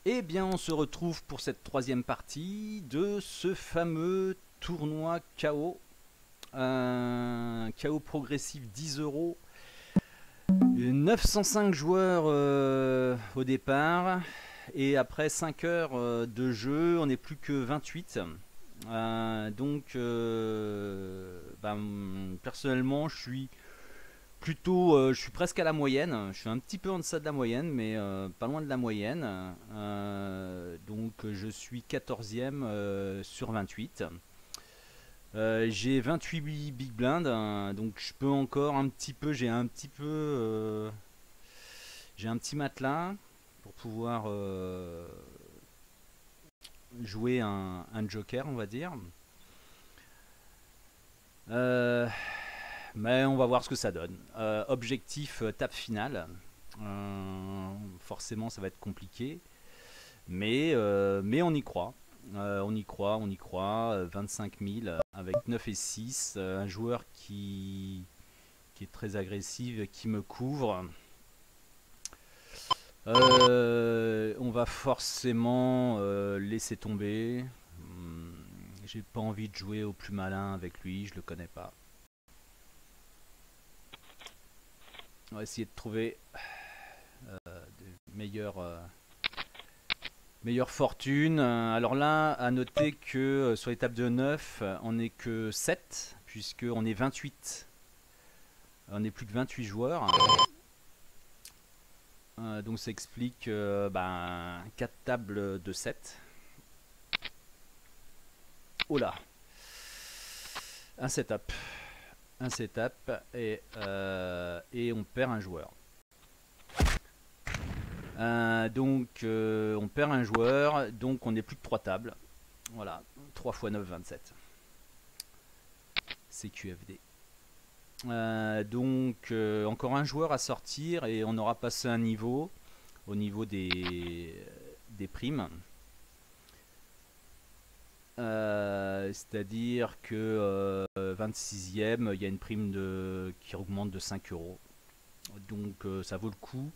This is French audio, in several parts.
Eh bien, on se retrouve pour cette troisième partie de ce fameux tournoi KO. Un KO progressif 10 euros. 905 joueurs au départ. Et après 5 heures de jeu, on n'est plus que 28. Personnellement, je suis presque à la moyenne. Je suis un petit peu en deçà de la moyenne, mais pas loin de la moyenne. Je suis 14e sur 28. J'ai 28 big blind, donc je peux encore un petit peu. J'ai un petit matelas pour pouvoir jouer un joker, on va dire. Euh, Mais on va voir ce que ça donne. Objectif table finale. Forcément, ça va être compliqué. Mais on y croit. On y croit. 25 000 avec 9 et 6. Un joueur qui est très agressif, qui me couvre. On va forcément laisser tomber. J'ai pas envie de jouer au plus malin avec lui, je le connais pas. On va essayer de trouver de meilleure fortune. Alors là, à noter que sur les tables de 9, on n'est que 7, puisqu'on est 28. On n'est plus que 28 joueurs. Donc ça explique 4 tables de 7. Oh là, un setup. Un setup et on perd un joueur. On perd un joueur, donc on n'est plus que 3 tables. Voilà, 3 x 9, 27. CQFD. Encore un joueur à sortir et on aura passé un niveau au niveau des primes. C'est-à-dire que 26e, il y a une prime qui augmente de 5 euros. Donc ça vaut le coup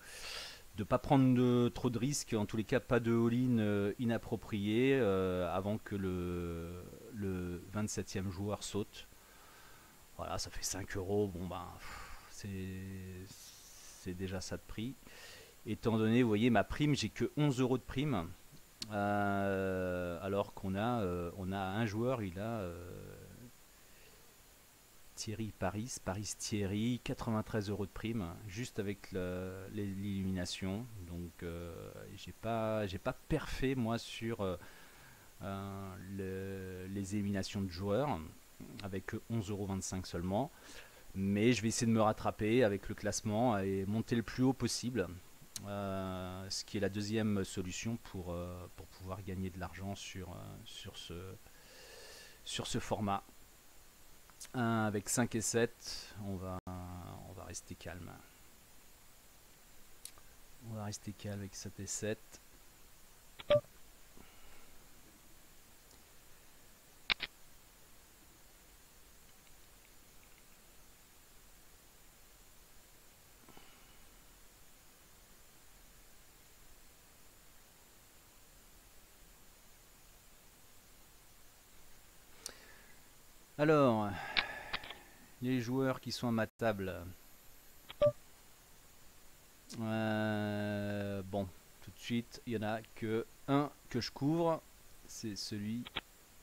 de ne pas prendre trop de risques, en tous les cas pas de all-in inapproprié avant que le 27e joueur saute. Voilà, ça fait 5 euros, bon ben c'est déjà ça de prix. Étant donné, vous voyez, ma prime, j'ai que 11 euros de prime. Alors qu'on a un joueur, il a Thierry Paris Thierry, 93 euros de prime, juste avec l'élimination. Donc j'ai pas perfé moi sur les éliminations de joueurs, avec 11,25 € seulement. Mais je vais essayer de me rattraper avec le classement et monter le plus haut possible. Ce qui est la deuxième solution pour pouvoir gagner de l'argent sur ce format. Avec 5 et 7, on va rester calme. On va rester calme avec 7 et 7. Alors, les joueurs qui sont à ma table. Bon, tout de suite, il n'y en a que un que je couvre. C'est celui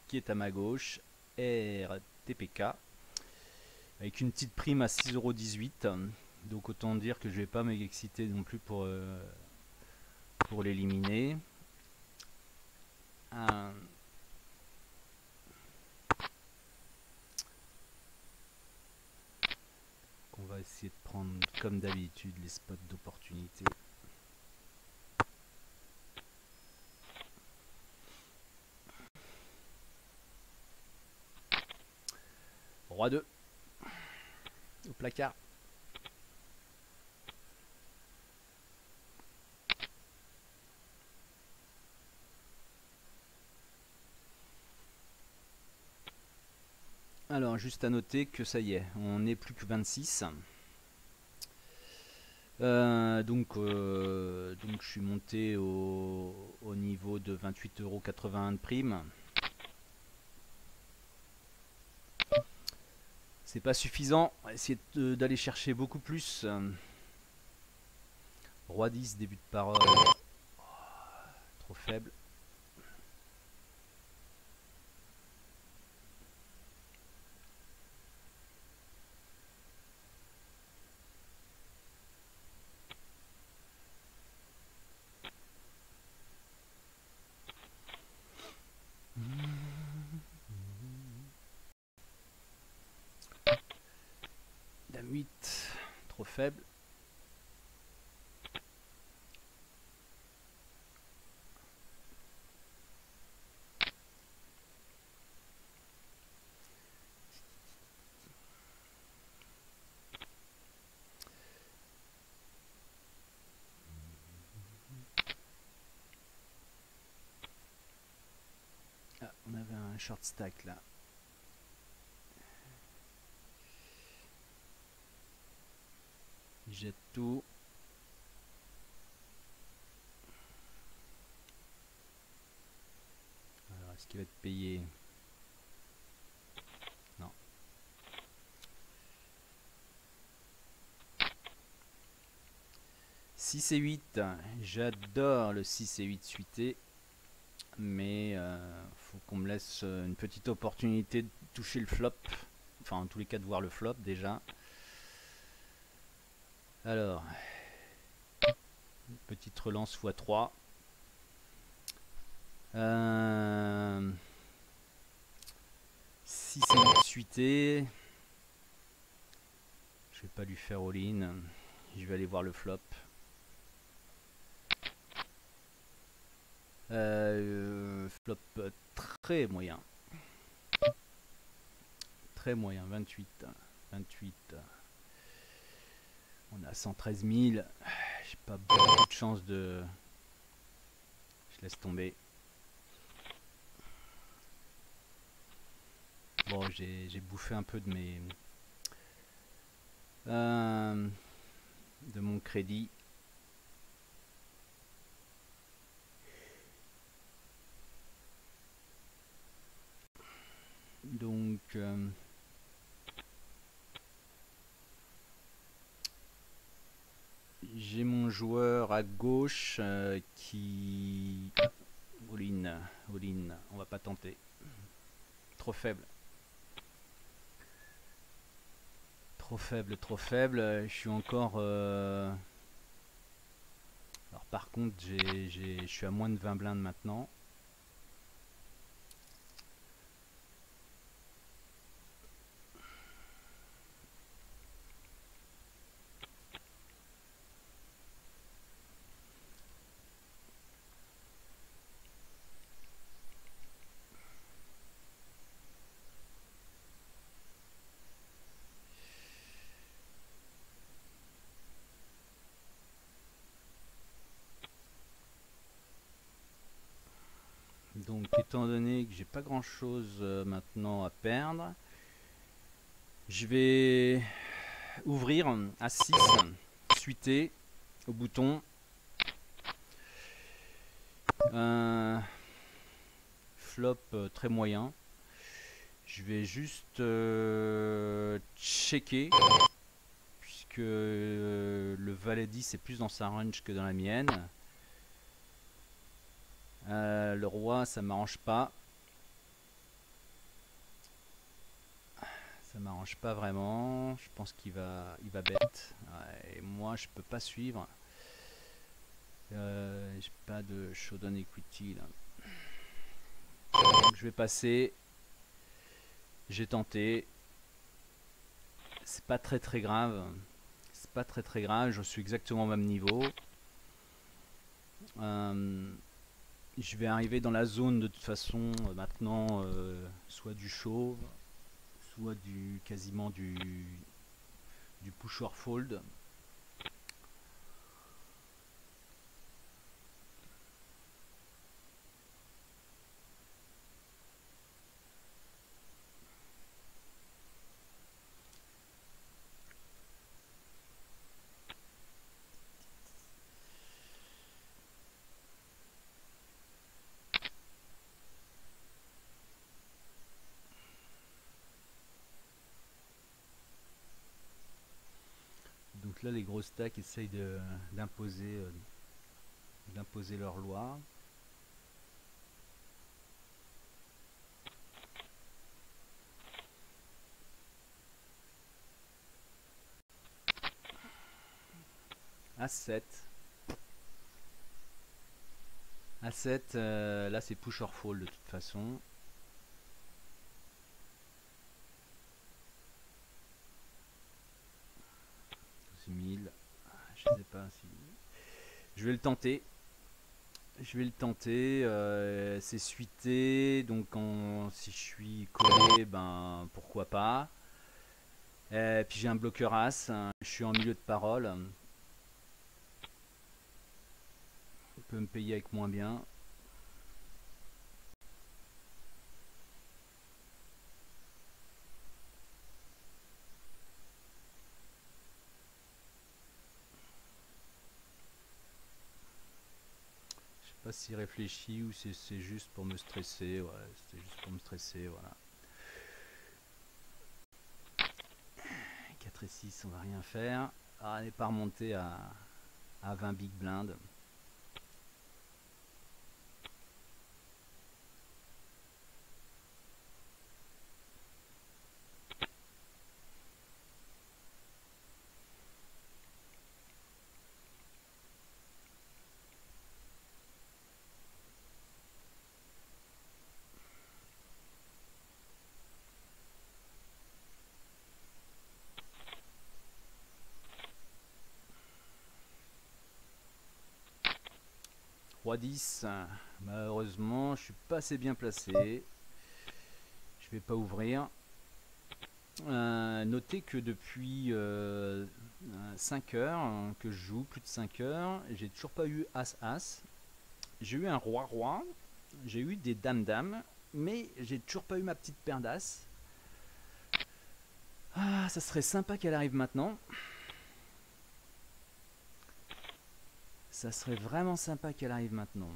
qui est à ma gauche, RTPK, avec une petite prime à 6,18 €. Donc autant dire que je vais pas m'exciter non plus pour l'éliminer. On va essayer de prendre comme d'habitude les spots d'opportunité. Roi 2 au placard. Alors juste à noter que ça y est, on n'est plus que 26. Donc je suis monté au au niveau de 28,81 € de prime. C'est pas suffisant, on va essayer d'aller chercher beaucoup plus. Roi 10, début de parole. Oh, trop faible. Dame 8, trop faible. Ah, on avait un short stack là. Il jette tout. Alors, est-ce qu'il va être payé? Non. « 6 et 8, j'adore le 6 et 8 suité, mais faut qu'on me laisse une petite opportunité de toucher le flop, enfin en tous les cas de voir le flop déjà. Alors, petite relance x3. 6 et 8 suité. Je vais pas lui faire all-in. Je vais aller voir le flop. Flop très moyen. Très moyen, 28. 28. On a 113 000. J'ai pas beaucoup de chance de... Je laisse tomber. Bon, j'ai bouffé un peu de mes... de mon crédit. Donc... j'ai mon joueur à gauche qui... All-in, on va pas tenter. Trop faible. Trop faible, trop faible. Je suis encore... Alors par contre, je suis à moins de 20 blindes maintenant. Donc étant donné que j'ai pas grand chose maintenant à perdre, je vais ouvrir à 6, suiter au bouton. Flop très moyen. Je vais juste checker, puisque le valet 10 est plus dans sa range que dans la mienne. Le roi, ça m'arrange pas. Ça m'arrange pas vraiment. Je pense qu'il va, bet. Ouais, et moi, je peux pas suivre. J'ai pas de showdown equity là. Donc, je vais passer. J'ai tenté. C'est pas très grave. C'est pas très grave. Je suis exactement au même niveau. Je vais arriver dans la zone de toute façon maintenant, soit du chauve, soit quasiment du push or fold. là, les gros stacks essayent d'imposer leur loi. A7. A7, là c'est push or fall de toute façon. Je sais pas si... Je vais le tenter. C'est suité, donc si je suis collé, ben pourquoi pas. Et puis j'ai un bloqueur as, hein, je suis en milieu de parole. On peut me payer avec moins bien. Je sais pas s'il réfléchit ou si c'est juste pour me stresser. Ouais, c'est juste pour me stresser, voilà. 4 et 6, on va rien faire. Ah, elle n'est pas remontée à 20 big blind. Roi 10, malheureusement, je suis pas assez bien placé. Je vais pas ouvrir. Notez que depuis 5 heures que je joue, plus de 5 heures, j'ai toujours pas eu As-As. J'ai eu un Roi-Roi, j'ai eu des Dames-Dames, mais j'ai toujours pas eu ma petite paire d'As. Ah, ça serait sympa qu'elle arrive maintenant. Ça serait vraiment sympa qu'elle arrive maintenant.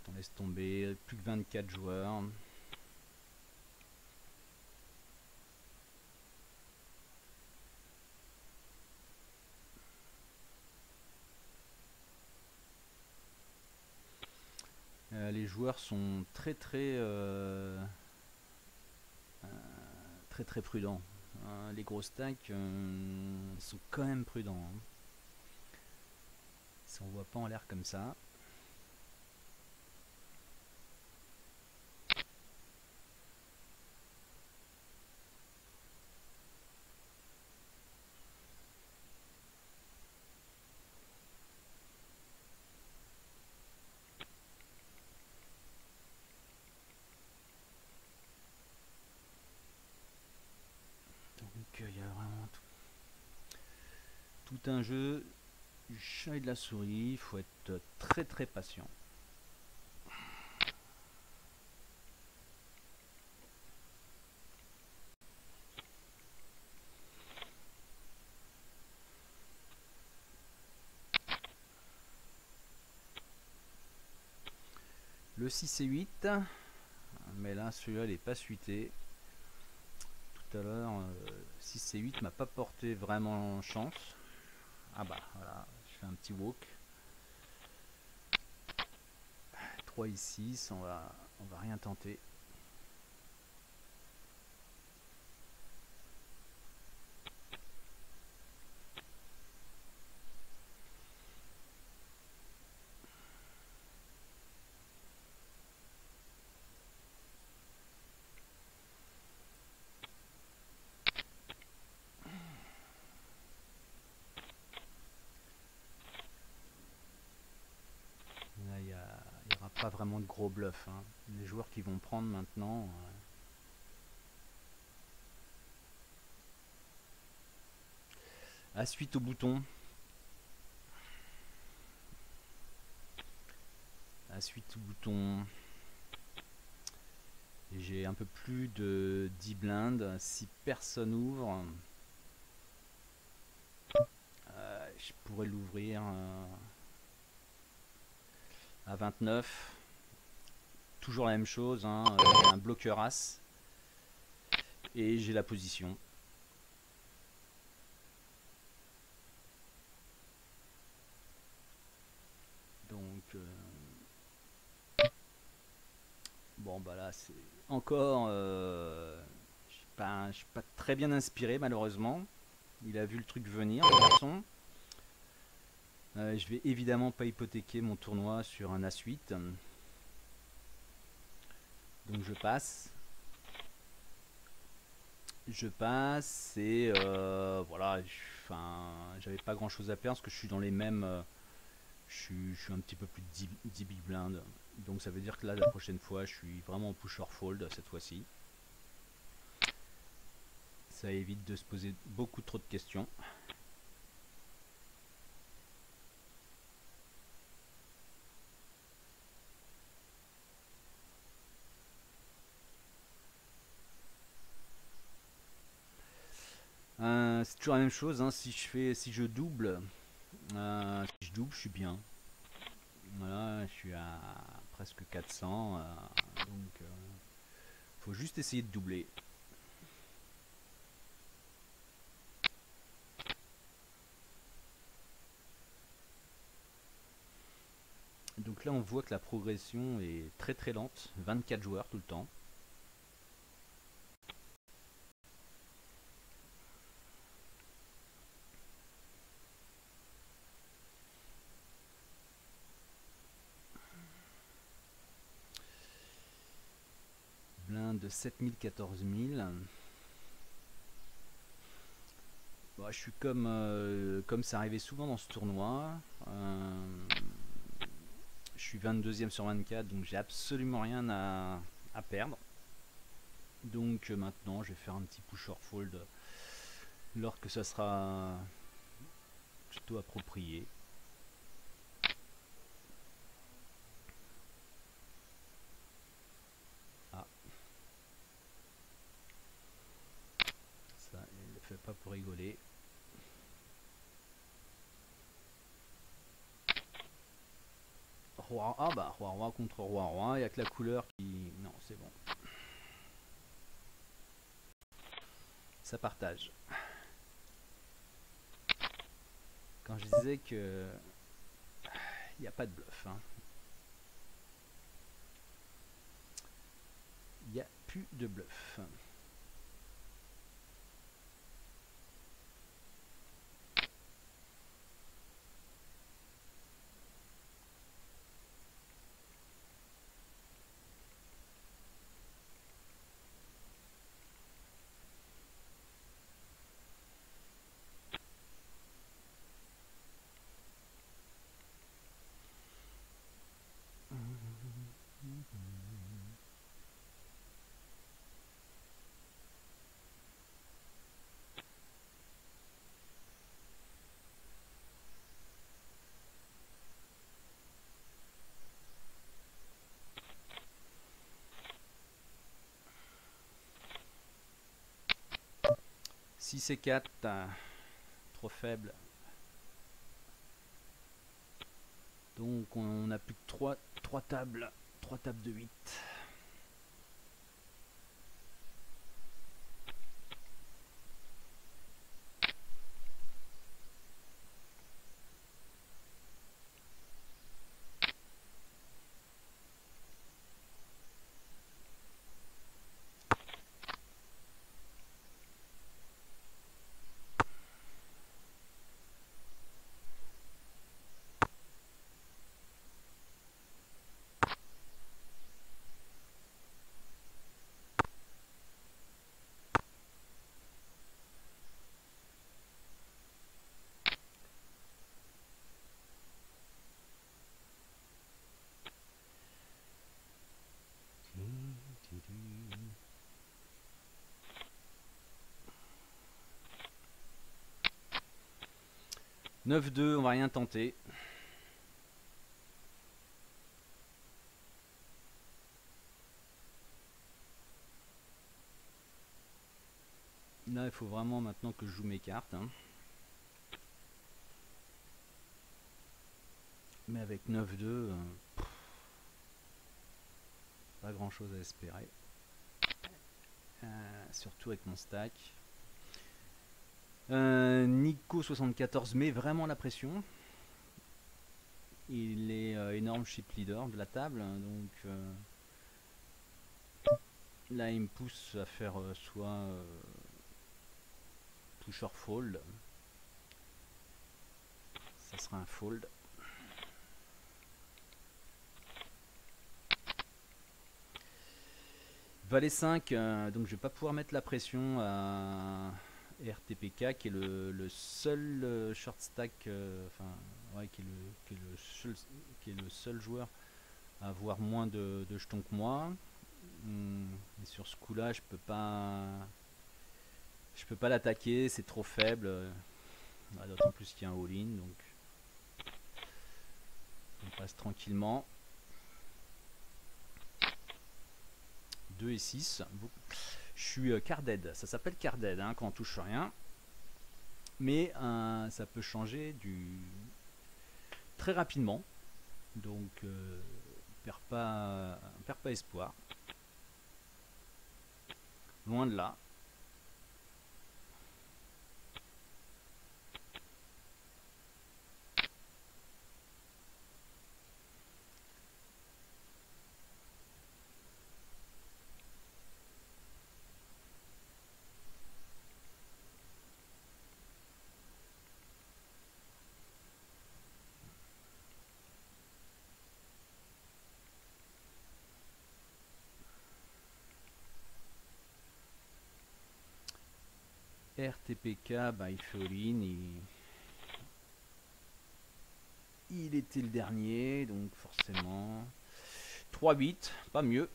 On laisse tomber, plus que 24 joueurs. Les joueurs sont très prudents. Les gros stacks sont quand même prudents. Hein. Si on voit pas en l'air comme ça. Donc il y a vraiment tout un jeu du chat et de la souris. Il faut être très patient. Le 6 et 8, mais là celui-là il n'est pas suité. Tout à l'heure, 6 et 8 m'a pas porté vraiment chance. Ah bah voilà, je fais un petit walk. 3 et 6, on va rien tenter. Là, il n'y aura pas vraiment de gros bluff. Hein. Les joueurs qui vont prendre maintenant. À suite au bouton. suite tout bouton. Et j'ai un peu plus de 10 blindes. Si personne ouvre, je pourrais l'ouvrir à 29. Toujours la même chose, hein, un bloqueur as. Et j'ai la position. Donc bon bah là c'est encore je suis pas très bien inspiré malheureusement. Il a vu le truc venir, le garçon. Je vais évidemment pas hypothéquer mon tournoi sur un As-8. Donc je passe. Je passe et voilà, j'avais pas grand chose à perdre parce que je suis dans les mêmes. Je suis un petit peu plus de 10 big blinds. Donc ça veut dire que là, la prochaine fois, je suis vraiment en push or fold cette fois-ci. Ça évite de se poser beaucoup trop de questions. C'est toujours la même chose, hein. Si je double, je suis bien. Voilà, je suis à presque 400, donc faut juste essayer de doubler. Donc là on voit que la progression est très très lente, 24 joueurs tout le temps. Blinde de 7000, 14000. Bon, je suis comme ça arrivait souvent dans ce tournoi. Je suis 22e sur 24, donc j'ai absolument rien à perdre. Donc maintenant, je vais faire un petit push or fold lorsque ça sera plutôt approprié. Ah. Ça, il le fait pas pour rigoler. Roi, ah bah roi contre roi, il n'y a que la couleur qui... Non, c'est bon. Ça partage. Quand je disais que il n'y a pas de bluff, hein. Il n'y a plus de bluff. Si c'est 4, trop faible. Donc on a plus que 3 tables. 3 tables de 8. Neuf 2, on va rien tenter. Là, il faut vraiment maintenant que je joue mes cartes. Hein. Mais avec 9-2, pas grand chose à espérer. Surtout avec mon stack. Nico74 met vraiment la pression. Il est énorme chip leader de la table. Donc là, il me pousse à faire soit push or fold. Ça sera un fold. Valet 5, donc je vais pas pouvoir mettre la pression à RTPK qui est le seul short stack, ouais, qui est le seul joueur à avoir moins de jetons que moi. Et sur ce coup là je peux pas l'attaquer, c'est trop faible, d'autant plus qu'il y a un all-in, donc on passe tranquillement. 2 et 6. Je suis carded. Ça s'appelle carded hein, quand on touche rien. Mais ça peut changer très rapidement. Donc perd pas espoir. Loin de là. RTPK, bah, il fait all-in, il était le dernier, donc forcément 3-8, pas mieux.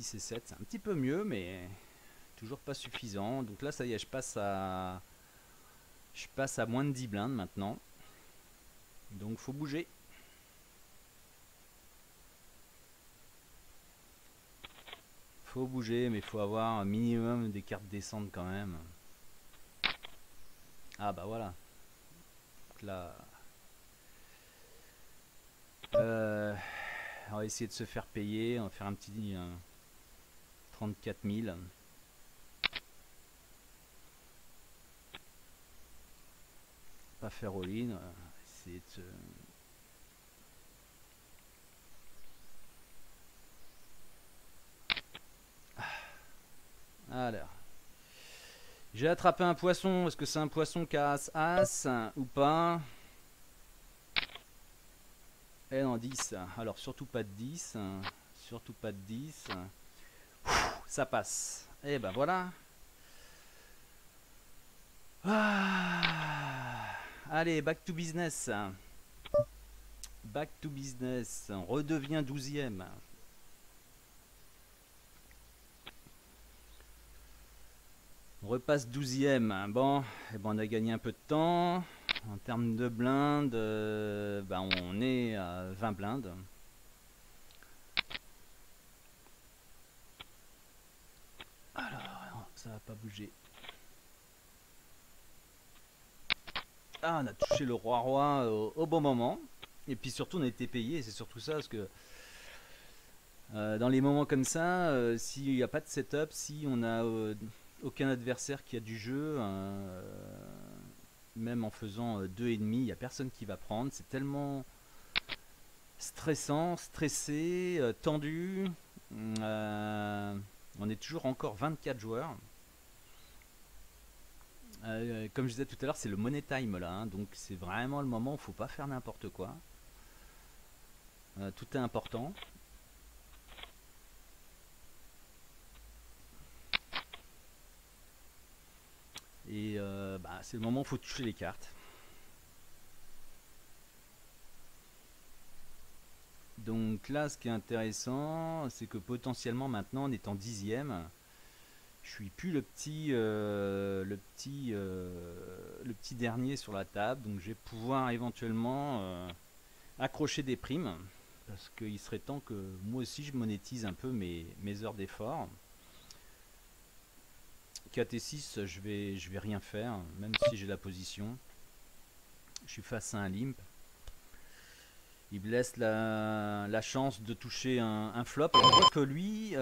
Et 7, c'est un petit peu mieux, mais toujours pas suffisant. Donc là, ça y est, je passe à moins de 10 blindes maintenant. Donc faut bouger. Faut bouger, mais faut avoir un minimum des cartes descentes quand même. Ah bah voilà. Donc là, on va essayer de se faire payer. On va faire un petit 34 000. Pas faire all-in. Essayer de se... Alors, j'ai attrapé un poisson. Est-ce que c'est un poisson qui a as ou pas? Eh non, 10. Alors, surtout pas de 10. Surtout pas de 10. Ça passe. Et ben voilà. Allez, back to business. Back to business. On redevient 12e. On repasse 12e. Bon, et ben on a gagné un peu de temps. En termes de blindes, on est à 20 blindes. Alors, non, ça va pas bouger. Ah, on a touché le roi-roi au bon moment. Et puis surtout, on a été payé. C'est surtout ça, parce que dans les moments comme ça, s'il n'y a pas de setup, si on n'a aucun adversaire qui a du jeu, même en faisant 2,5, il n'y a personne qui va prendre. C'est tellement stressant, stressé, tendu. On est toujours encore 24 joueurs. Comme je disais tout à l'heure, c'est le money time là, hein, donc c'est vraiment le moment où il faut pas faire n'importe quoi. Tout est important. Et bah, c'est le moment où il faut toucher les cartes. Donc là, ce qui est intéressant, c'est que potentiellement maintenant, on est en dixième. Je suis plus le petit dernier sur la table, donc je vais pouvoir éventuellement accrocher des primes, parce qu'il serait temps que moi aussi je monétise un peu mes heures d'effort. 4 et 6, je vais rien faire, même si j'ai la position. Je suis face à un limp. Il me laisse la chance de toucher un flop. On voit que lui,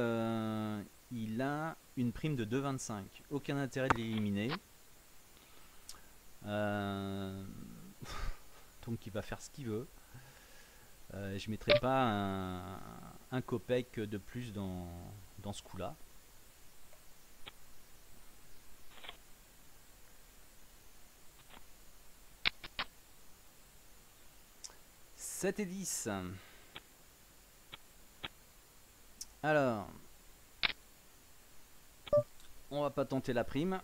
il a une prime de 2,25. Aucun intérêt de l'éliminer. Euh, donc il va faire ce qu'il veut. Je ne mettrai pas un copec de plus dans ce coup-là. « 7 et 10. Alors, on va pas tenter la prime.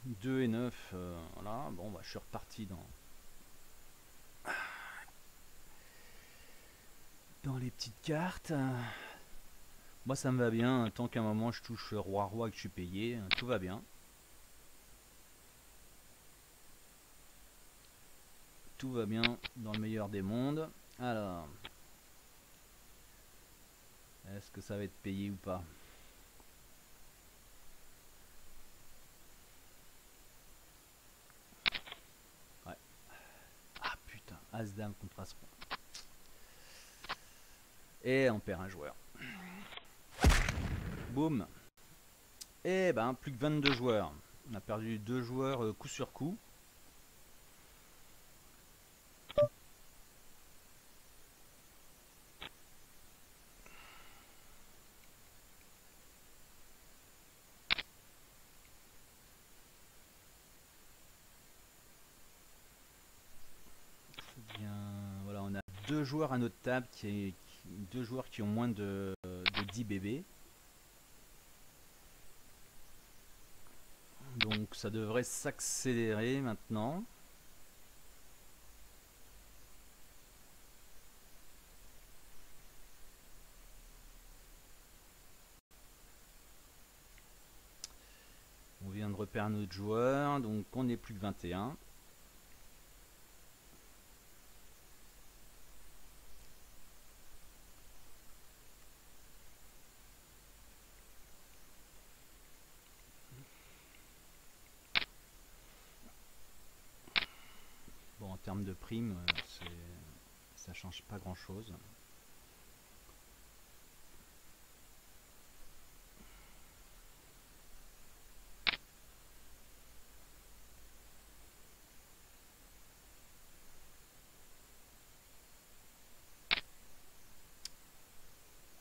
« 2 et 9, voilà. Bon, bah, je suis reparti dans les petites cartes. Moi, ça me va bien. Tant qu'à un moment, je touche roi-roi et que je suis payé, tout va bien. Tout va bien dans le meilleur des mondes. Alors, est-ce que ça va être payé ou pas? Ouais. Ah putain, As-Dame contre As-Roi. Et on perd un joueur. Boum. Et ben, plus que 22 joueurs. On a perdu 2 joueurs coup sur coup. Bien, voilà, on a 2 joueurs à notre table, deux joueurs qui ont moins de 10 bébés. Donc ça devrait s'accélérer maintenant. On vient de repérer un autre joueur, donc on n'est plus que 21. Bon, en termes de primes, ça change pas grand chose.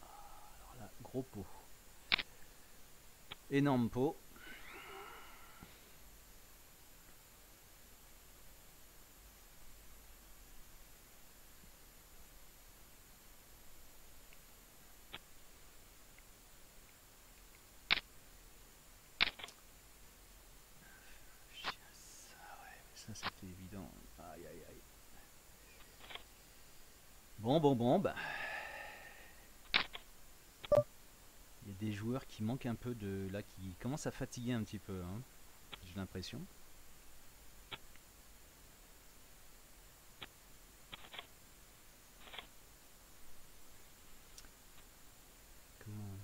Alors là, gros pot. Énorme pot. Ça c'était évident. Aïe aïe aïe. Bon, bah. Il y a des joueurs qui manquent un peu de. Là, qui commencent à fatiguer un petit peu, hein, j'ai l'impression. Comment.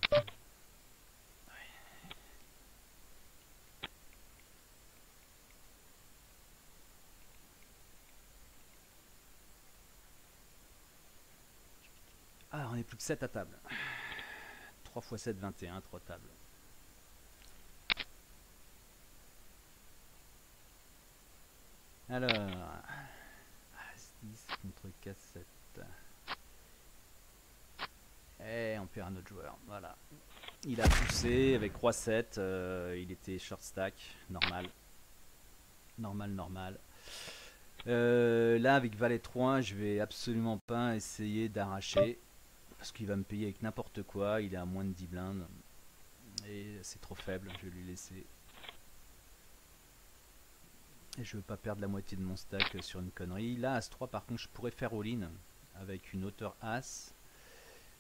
Ah, on est plus que 7 à table. 3 x 7, 21, 3 tables. Alors, As 10 contre K7. Et on perd un autre joueur. Voilà. Il a poussé avec Roi 7. Il était short stack. Normal. Normal. Là, avec Valet 3, je vais absolument pas essayer d'arracher. Parce qu'il va me payer avec n'importe quoi. Il est à moins de 10 blindes. Et c'est trop faible. Je vais lui laisser. Et je veux pas perdre la moitié de mon stack sur une connerie. Là, As-3, par contre, je pourrais faire all-in avec une hauteur As.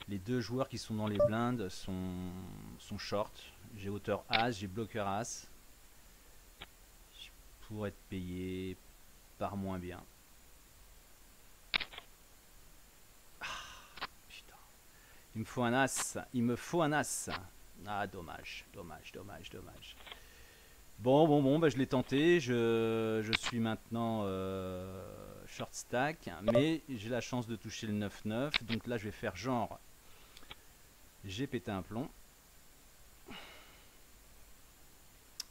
Les deux joueurs qui sont dans les blindes sont short. J'ai hauteur As, j'ai bloqueur As. Je pourrais être payé par moins bien. Ah, putain. Il me faut un As. Il me faut un As. Ah, dommage. Bon, bah, je l'ai tenté. Je suis maintenant short stack. Mais j'ai la chance de toucher le 9-9. Donc là, je vais faire genre. J'ai pété un plomb.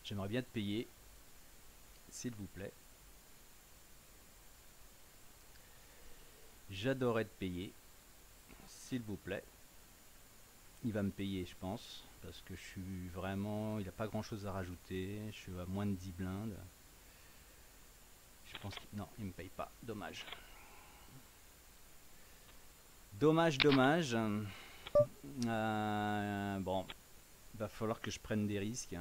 J'aimerais bien te payer. S'il vous plaît. J'adorerais te payer. S'il vous plaît. Il va me payer, je pense. Parce que je suis vraiment... Il n'a pas grand chose à rajouter. Je suis à moins de 10 blindes. Je pense que... Non, il me paye pas. Dommage. Dommage. Bon. Il va falloir que je prenne des risques.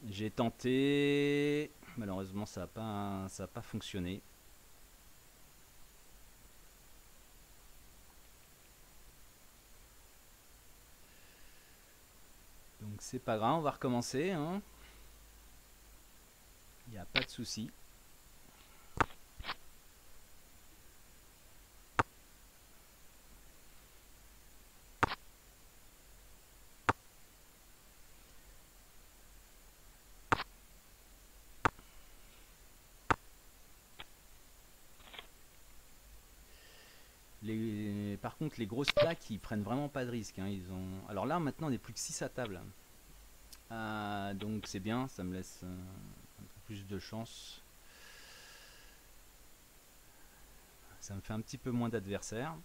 J'ai tenté. Malheureusement, ça n'a pas fonctionné. Donc c'est pas grave, on va recommencer. Hein. Il n'y a pas de souci. Par contre, les grosses plaques, ils prennent vraiment pas de risque. Hein. Alors là, maintenant, on n'est plus que 6 à table. Donc c'est bien, ça me laisse un peu plus de chance. Ça me fait un petit peu moins d'adversaires.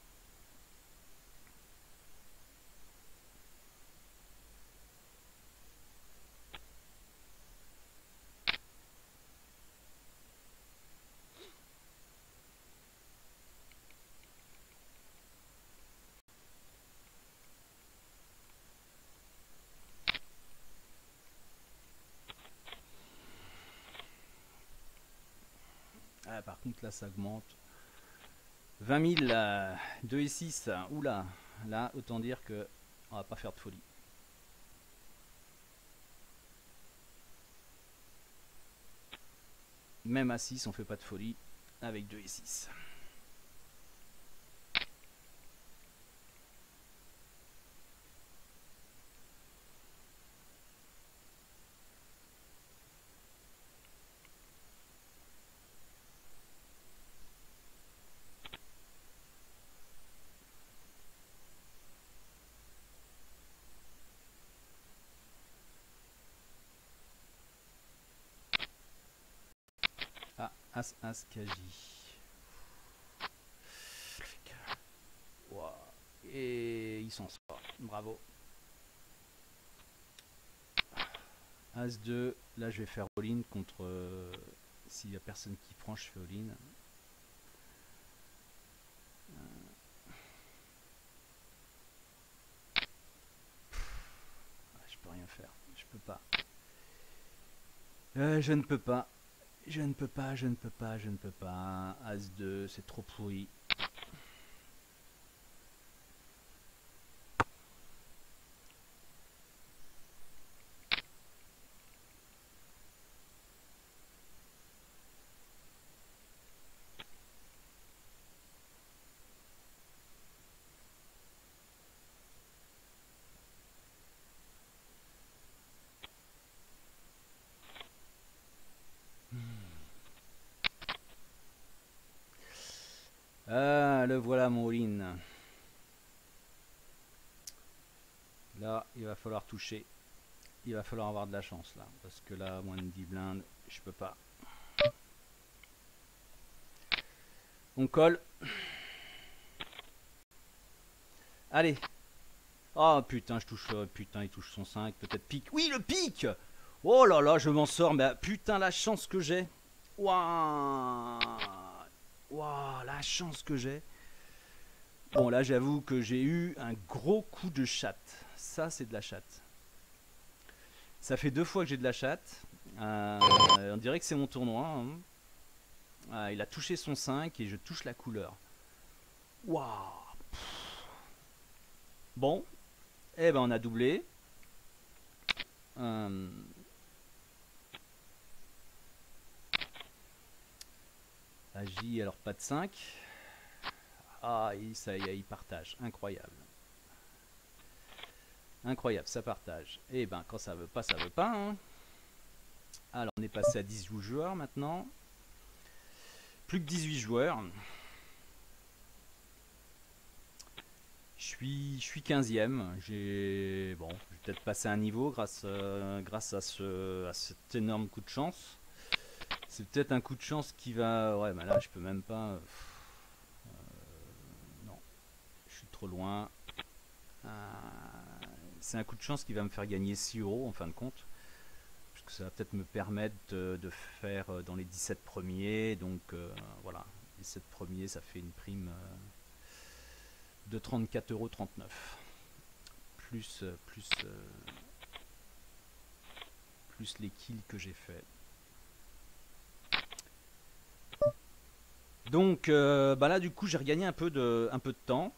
Par contre, là, ça augmente. 20 000, 2 et 6. Oula, là, autant dire que on va pas faire de folie. Même à 6, on fait pas de folie avec 2 et 6. Ah, As, Kaji. Wow. Et il s'en sort. Bravo. As-2. Là, je vais faire all-in contre... s'il n'y a personne qui prend, je fais all-in. Je peux rien faire. Je peux pas. Je ne peux pas. Je ne peux pas. As-2, c'est trop pourri. Le voilà mon all-in. Là, il va falloir toucher. Il va falloir avoir de la chance là. Parce que là, moins de 10 blindes, je peux pas. On colle. Allez. Oh putain, je touche. Putain, il touche son 5. Peut-être pique. Oui, le pique. Oh là là, je m'en sors. Mais putain, la chance que j'ai. Waouh. Waouh, la chance que j'ai. Bon, là, j'avoue que j'ai eu un gros coup de chatte. Ça, c'est de la chatte. Ça fait 2 fois que j'ai de la chatte. On dirait que c'est mon tournoi. Hein. Il a touché son 5 et je touche la couleur. Waouh. Bon, eh ben on a doublé. Euh, Agi, alors pas de 5. Ah, ça y est, il partage. Incroyable. Incroyable, ça partage. Et ben quand ça veut pas, ça veut pas. Hein. Alors on est passé à 18 joueurs maintenant. Plus que 18 joueurs. Je suis 15e. Bon, je vais peut-être passer un niveau grâce à cet énorme coup de chance. C'est peut-être un coup de chance qui va. Ouais, mais là je peux même pas. Non, je suis trop loin. C'est un coup de chance qui va me faire gagner 6 euros en fin de compte. Parce que ça va peut-être me permettre de faire dans les 17 premiers. Donc voilà, 17 premiers, ça fait une prime de 34,39 €. Plus les kills que j'ai fait. Donc bah là du coup j'ai regagné un peu de temps.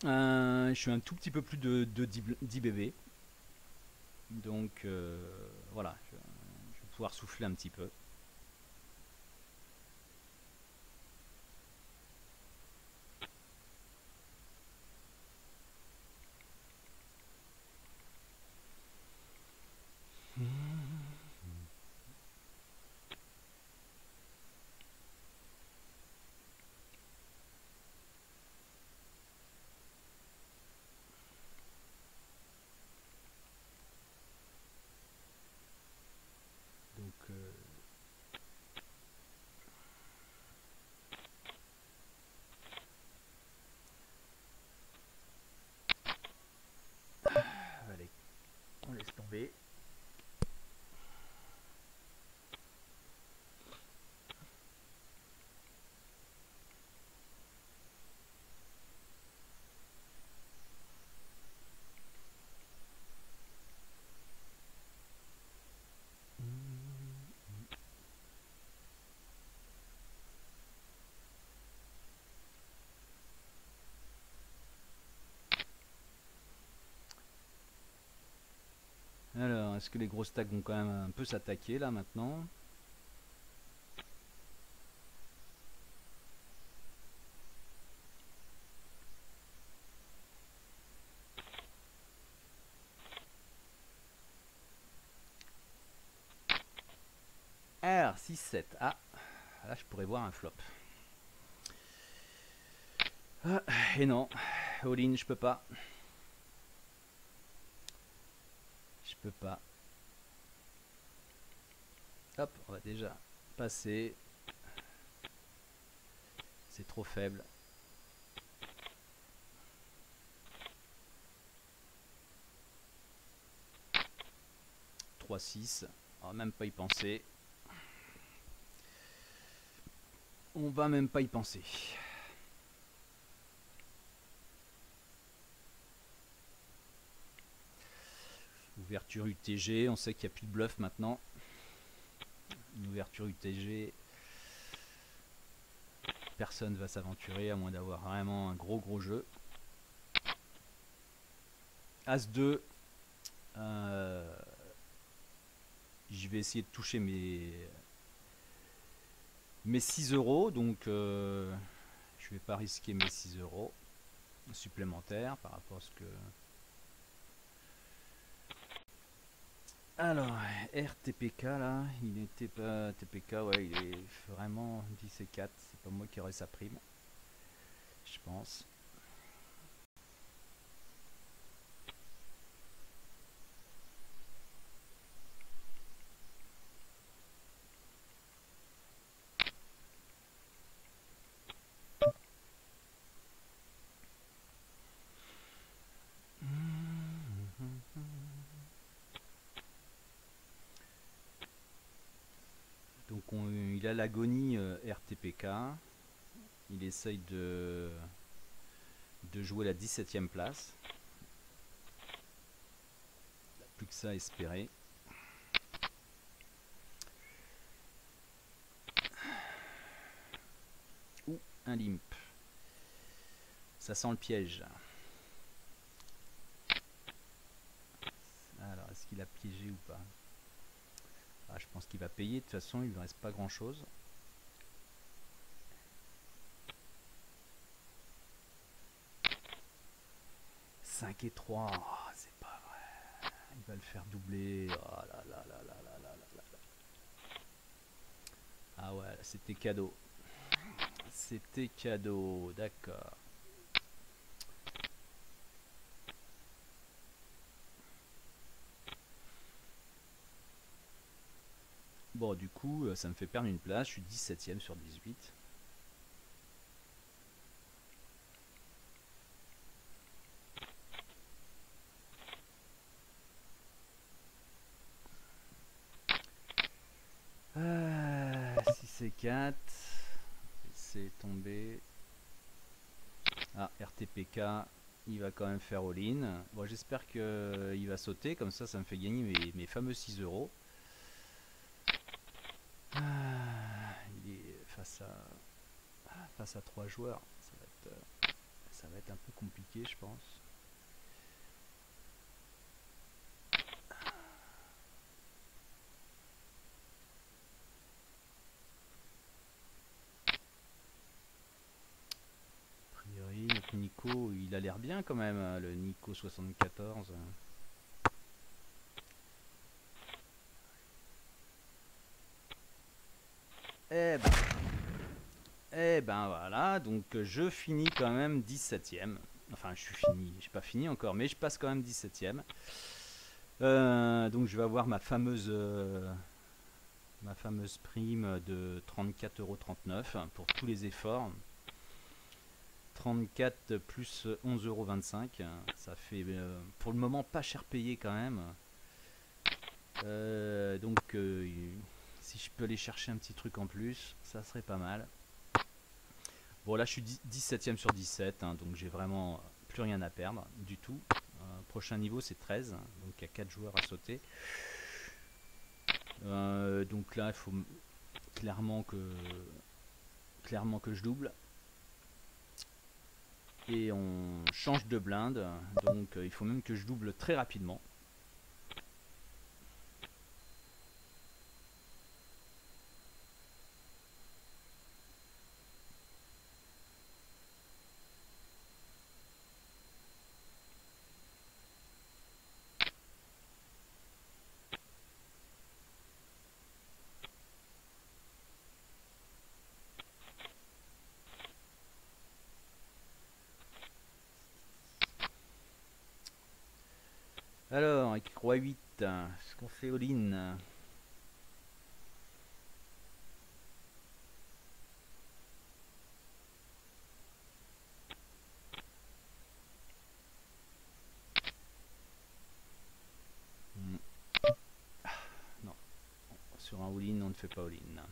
Je suis un tout petit peu plus de 10 bébés. Donc voilà, je vais pouvoir souffler un petit peu. Donc allez, on laisse tomber. Alors, est-ce que les gros stacks vont quand même un peu s'attaquer là maintenant? R 6 7. Ah, là je pourrais voir un flop. Ah, et non, all-in, je peux pas. Je peux pas. Hop, on va déjà passer. C'est trop faible. 3 6. On va même pas y penser. On va même pas y penser. Ouverture UTG, on sait qu'il n'y a plus de bluff maintenant. Une ouverture UTG, personne va s'aventurer à moins d'avoir vraiment un gros jeu. As 2, je vais essayer de toucher mes 6 euros, donc je vais pas risquer mes 6 euros supplémentaires par rapport à ce que... Alors, RTPK là, il n'était pas TPK, ouais, il est vraiment 10 et 4, c'est pas moi qui aurais sa prime, je pense. a l'agonie RTPK. Il essaye de jouer la 17e place. Il n'a plus que ça à espérer. Ou un limp. Ça sent le piège. Alors, est-ce qu'il a piégé ou pas? Ah, je pense qu'il va payer. De toute façon, il ne lui reste pas grand-chose. « 5 et 3. Oh, c'est pas vrai. Il va le faire doubler. Oh là là là là là là là là. Ah ouais, c'était cadeau. C'était cadeau. D'accord. Bon, du coup, ça me fait perdre une place. Je suis 17ème sur 18. Si c'est 4. C'est tombé. Ah, RTPK. Il va quand même faire all-in. Bon, j'espère qu'il va sauter. Comme ça me fait gagner mes fameux 6 euros. Il est face à 3 joueurs. Ça va être un peu compliqué, je pense. A priori, notre Nico, il a l'air bien quand même, hein, le Nico 74. Eh ben voilà, donc je finis quand même 17ème. Enfin, je suis fini, j'ai pas fini encore, mais je passe quand même 17ème. Donc je vais avoir ma fameuse prime de 34,39 € pour tous les efforts. 34 plus 11,25 €. Ça fait pour le moment pas cher payé quand même. Donc si je peux aller chercher un petit truc en plus, ça serait pas mal. Bon, là je suis 17ème sur 17, hein, donc j'ai vraiment plus rien à perdre du tout. Prochain niveau c'est 13, donc il y a 4 joueurs à sauter. Donc là il faut clairement que je double. Et on change de blinde, donc il faut même que je double très rapidement. Alors, avec roi 8, est-ce qu'on fait all-in? Non, sur un all-in, on ne fait pas all-in.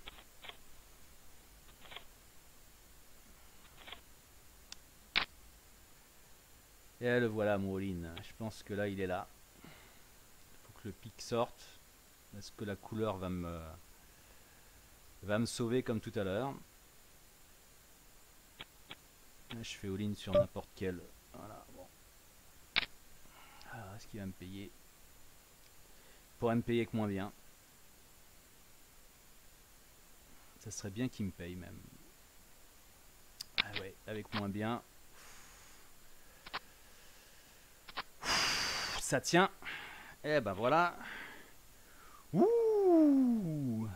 Et le voilà mon all-in. Je pense que là, il est là. Il faut que le pic sorte. Est-ce que la couleur va me sauver comme tout à l'heure? Je fais all-in sur n'importe quel. Voilà, bon. Alors, est-ce qu'il va me payer? Il pourrait me payer que moins bien. Ça serait bien qu'il me paye même. Ah ouais, avec moins bien. Ça tient. Et ben voilà. Ouh.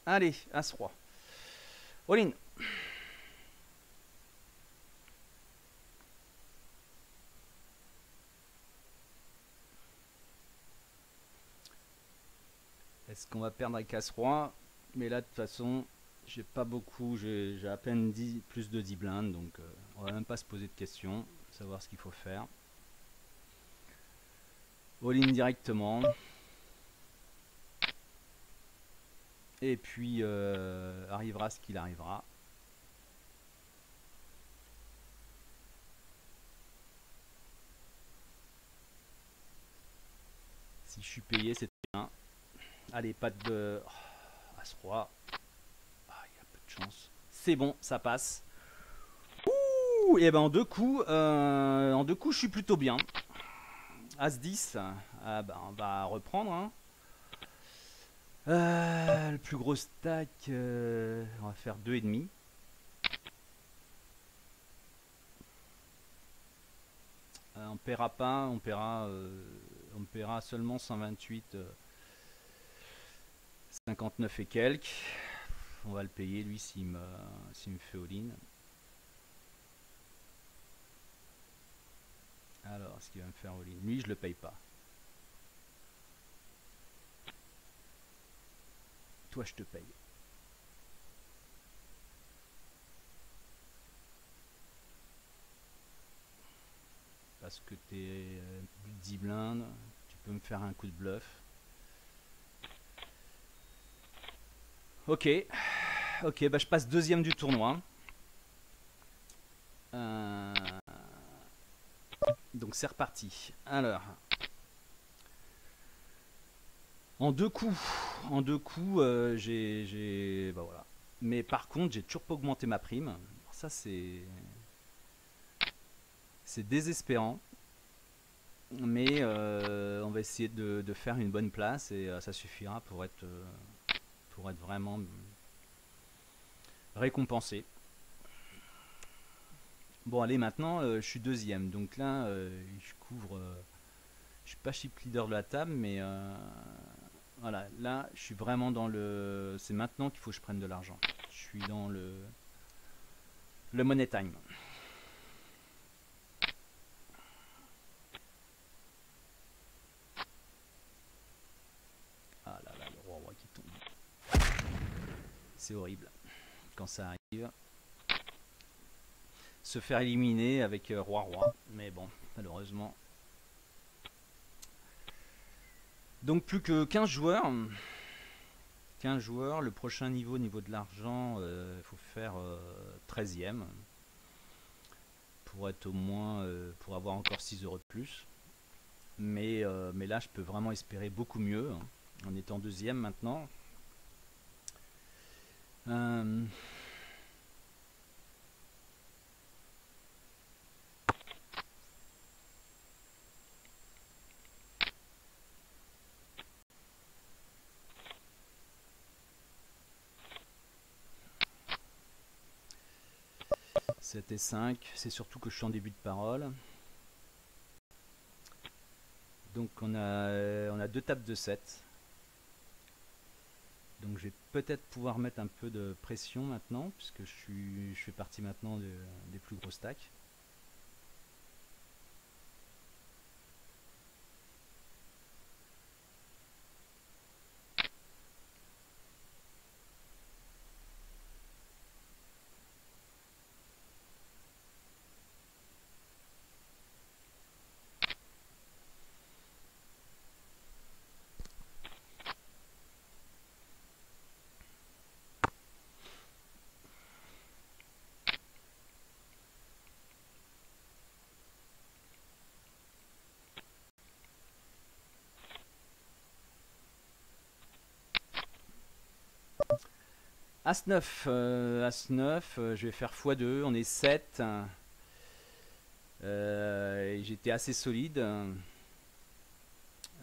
Allez, As-Roi. All-in. Est-ce qu'on va perdre avec As-Roi? Mais là, de toute façon, j'ai pas beaucoup. J'ai à peine plus de 10 blindes. Donc, on va même pas se poser de questions. Savoir ce qu'il faut faire. All-in directement. Et puis arrivera ce qu'il arrivera. Si je suis payé, c'est bien. Allez, pas de... Oh, As-Roi. Ah, il y a peu de chance. C'est bon, ça passe. Ouh, et ben en deux coups, je suis plutôt bien. As-10. Ah bah, on va reprendre. Hein. Le plus gros stack, on va faire 2,5. On paiera pas, on paiera seulement 128, 59 et quelques. On va le payer lui s'il me fait all-in. Alors, est-ce qu'il va me faire all-in? Lui, je le paye pas. Toi, je te paye. Parce que t'es plus de 10 blindes, tu peux me faire un coup de bluff. Ok, ok, bah je passe deuxième du tournoi. Donc c'est reparti. Alors, en deux coups, bah voilà. Mais par contre, j'ai toujours pas augmenté ma prime. Ça c'est désespérant. Mais on va essayer de faire une bonne place et ça suffira pour être vraiment récompensé. Bon, allez, maintenant, je suis deuxième. Donc là, je couvre. Je suis pas chip leader de la table, mais voilà, là, je suis vraiment dans le. C'est maintenant qu'il faut que je prenne de l'argent. Je suis dans le money time. Ah là là, le roi qui tombe. C'est horrible quand ça arrive. Se faire éliminer avec roi-roi. Mais bon, malheureusement. Donc plus que 15 joueurs. 15 joueurs. Le prochain niveau de l'argent, il faut faire 13e. Pour être au moins. Pour avoir encore 6 euros de plus. Mais là, je peux vraiment espérer beaucoup mieux. Hein, en étant deuxième maintenant. Euh, Sept et 5, c'est surtout que je suis en début de parole. Donc on a deux tables de 7. Donc je vais peut-être pouvoir mettre un peu de pression maintenant, puisque je fais partie maintenant des plus gros stacks. As-9, As-9, je vais faire x2, on est 7. J'étais assez solide.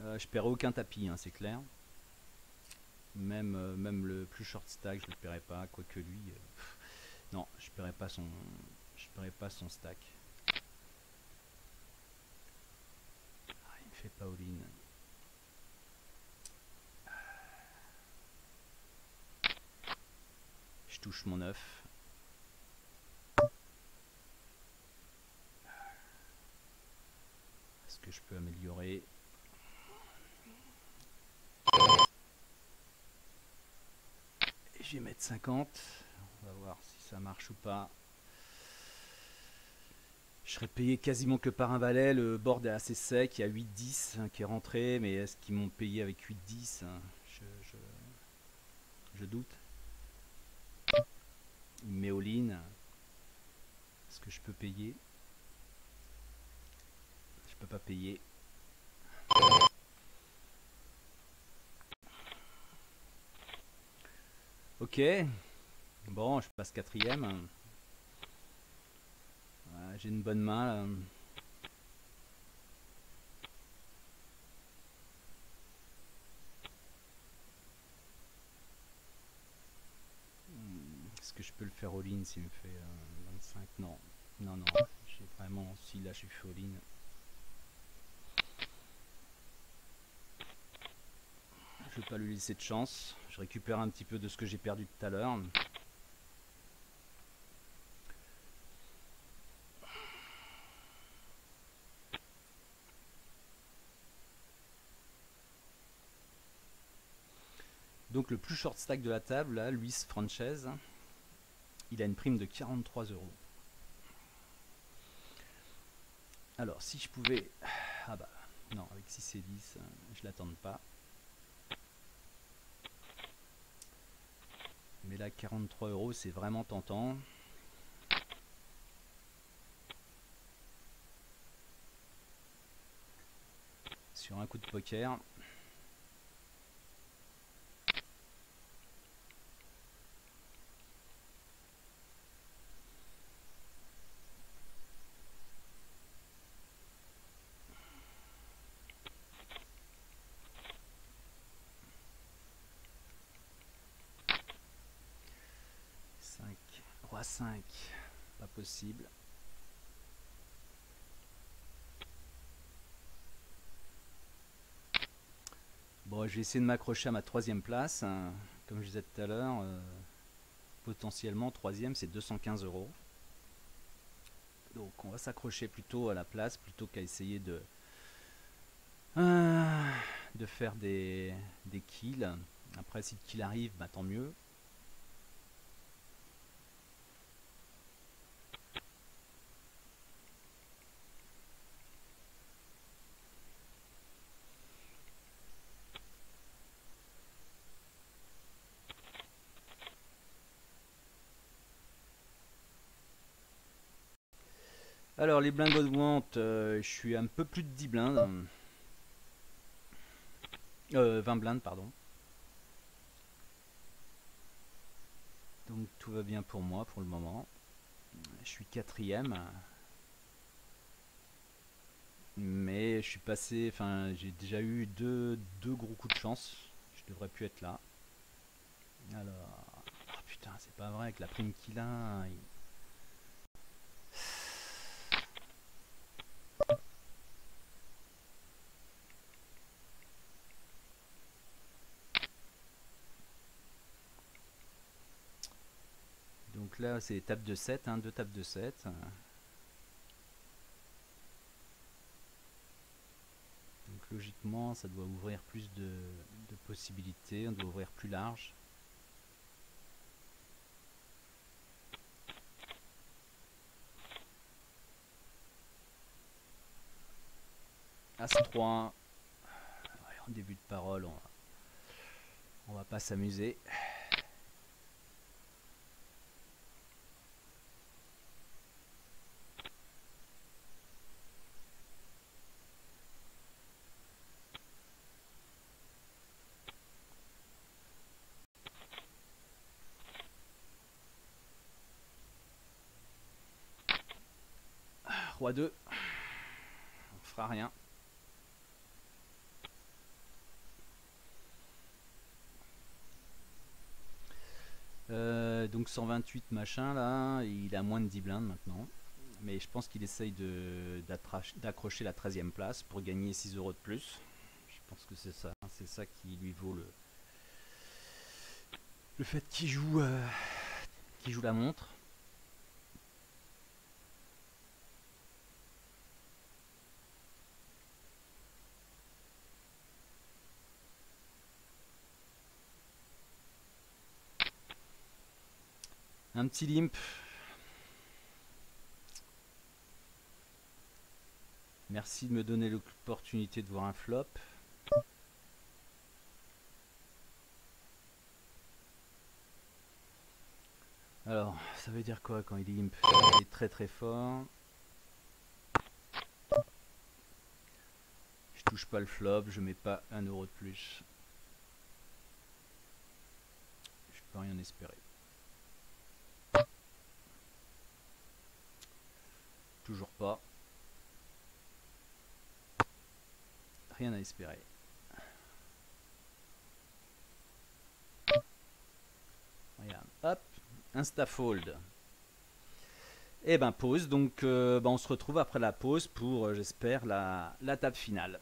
Je paierai aucun tapis, hein, c'est clair. Même le plus short stack, je ne le paierai pas, quoique lui... non, je ne paierai pas son stack. Ah, il me fait pas all-in. Je touche mon 9. Est-ce que je peux améliorer? Je vais mettre 50. On va voir si ça marche ou pas. Je serais payé quasiment que par un valet. Le board est assez sec. Il y a 8-10 hein, qui est rentré. Mais est-ce qu'ils m'ont payé avec 8-10 hein, je doute. Il met all-in. Est-ce que je peux payer? Je peux pas payer. Ok. Bon, je passe quatrième. Ouais, j'ai une bonne main là. Est-ce que je peux le faire all-in s'il me fait 25? Non. Non, non. J'ai vraiment... Si là je suis fait all-in. Je vais pas lui laisser de chance. Je récupère un petit peu de ce que j'ai perdu tout à l'heure. Donc le plus short stack de la table, là, Luis Franchez, il a une prime de 43 euros. Alors si je pouvais... Ah bah non, avec 6 et 10, je l'attends pas. Mais là 43 euros c'est vraiment tentant. Sur un coup de poker. Roi 5, pas possible. Bon, je vais essayer de m'accrocher à ma troisième place. Comme je disais tout à l'heure, potentiellement troisième c'est 215 euros. Donc on va s'accrocher plutôt à la place plutôt qu'à essayer de faire des kills. Après si le kill arrive, bah, tant mieux. Alors les blindes augmentent, je suis un peu plus de 10 blindes. 20 blindes pardon. Donc tout va bien pour moi pour le moment. Je suis quatrième. Mais je suis passé, enfin j'ai déjà eu deux gros coups de chance. Je devrais plus être là. Alors, oh putain c'est pas vrai avec la prime qu'il a. Donc là c'est table de 7, hein, deux tables de 7. Donc logiquement ça doit ouvrir plus de possibilités, on doit ouvrir plus large. As-3. Ouais, en début de parole, on va pas s'amuser. Roi 2. On fera rien. Donc 128 machin là, il a moins de 10 blindes maintenant. Mais je pense qu'il essaye d'accrocher la 13e place pour gagner 6 euros de plus. Je pense que c'est ça. C'est ça qui lui vaut le fait qu'il joue la montre. Un petit limp. Merci de me donner l'opportunité de voir un flop. Alors, ça veut dire quoi quand il limp? Il est très très fort. Je touche pas le flop, je mets pas 1 € de plus. Je peux rien espérer. Toujours pas. Rien à espérer. Regarde, hop, insta-fold. Et ben pause, donc on se retrouve après la pause pour, j'espère, la table finale.